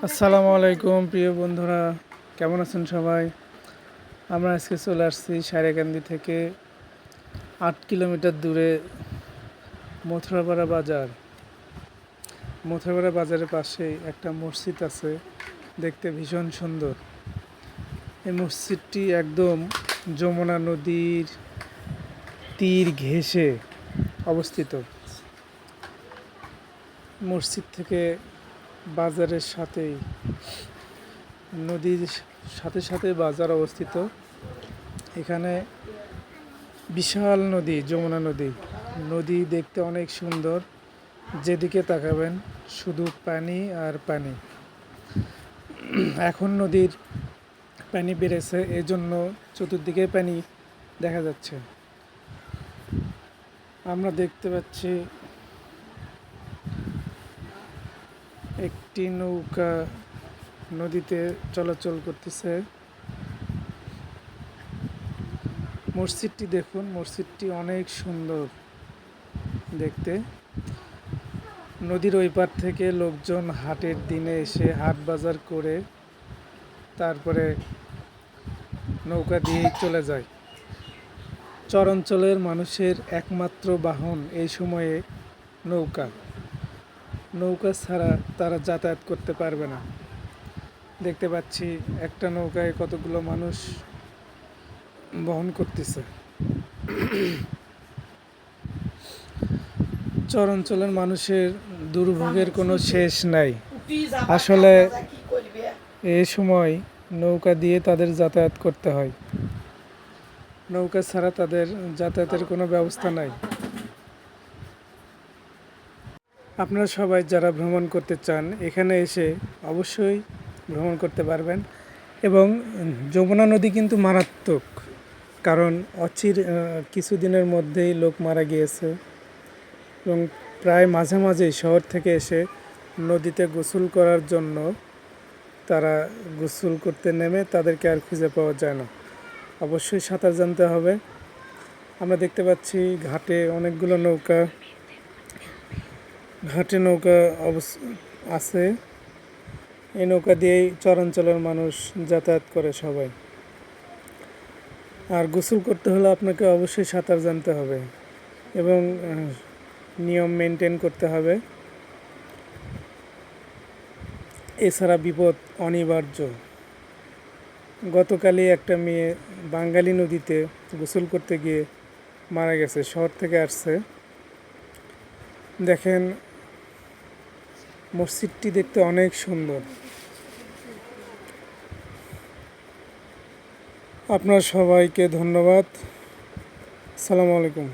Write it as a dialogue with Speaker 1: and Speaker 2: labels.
Speaker 1: আসসালামু আলাইকুম প্রিয় বন্ধুরা, কেমন আছেন সবাই? আমরা আজকে চলে আসছি সারেকান্দি থেকে 8 কিলোমিটার দূরে মথুরাপাড়া বাজার। মথুরাপাড়া বাজারের পাশেই একটা মসজিদ আছে, দেখতে ভীষণ সুন্দর। এই মসজিদটি একদম যমুনা নদীর তীর ঘেঁষে অবস্থিত। মসজিদ থেকে বাজারের সাথেই, নদীর সাথে সাথে বাজার অবস্থিত। এখানে বিশাল নদী, যমুনা নদী। নদী দেখতে অনেক সুন্দর, যেদিকে তাকাবেন শুধু পানি আর পানি। এখন নদীর পানি বেড়েছে, এজন্য চতুর্দিকে পানি দেখা যাচ্ছে। আমরা দেখতে পাচ্ছি একটি নৌকা নদীতে চলাচল করতেছে। মসজিদটি দেখুন, মসজিদটি অনেক সুন্দর দেখতে। নদীর ওই পার থেকে লোকজন হাটের দিনে এসে হাট বাজার করে তারপরে নৌকা দিয়েই চলে যায়। চর অঞ্চলের মানুষের একমাত্র বাহন এই সময়ে নৌকা। নৌকা ছাড়া তারা যাতায়াত করতে পারবে না। দেখতে পাচ্ছি একটা নৌকায় কতগুলো মানুষ বহন করতেছে। চর অঞ্চলের মানুষের দুর্ভোগের কোনো শেষ নাই। আসলে এই সময় নৌকা দিয়ে তাদের যাতায়াত করতে হয়। নৌকা ছাড়া তাদের যাতায়াতের কোনো ব্যবস্থা নাই। আপনারা সবাই যারা ভ্রমণ করতে চান, এখানে এসে অবশ্যই ভ্রমণ করতে পারবেন। এবং যমুনা নদী কিন্তু মারাত্মক, কারণ কিছুদিনের মধ্যেই লোক মারা গিয়েছে এবং প্রায় মাঝে মাঝেই শহর থেকে এসে নদীতে গোসল করার জন্য তারা গোসল করতে নেমে তাদেরকে আর খুঁজে পাওয়া যায় না। অবশ্যই সাঁতার জানতে হবে। আমরা দেখতে পাচ্ছি ঘাটে অনেকগুলো নৌকা, ঘাটে নৌকা আছে। এই নৌকা দিয়েই চরাঞ্চলের মানুষ যাতায়াত করে সবাই। আর গোসল করতে হলে আপনাকে অবশ্যই সাঁতার জানতে হবে এবং নিয়ম মেনটেন করতে হবে, এছাড়া বিপদ অনিবার্য। গতকালই একটা মেয়ে বাঙ্গালী নদীতে গোসল করতে গিয়ে মারা গেছে, শহর থেকে আসছে। দেখেন, মসজিদটি দেখতে অনেক সুন্দর। আপনার সবাইকে ধন্যবাদ। আসসালামু আলাইকুম।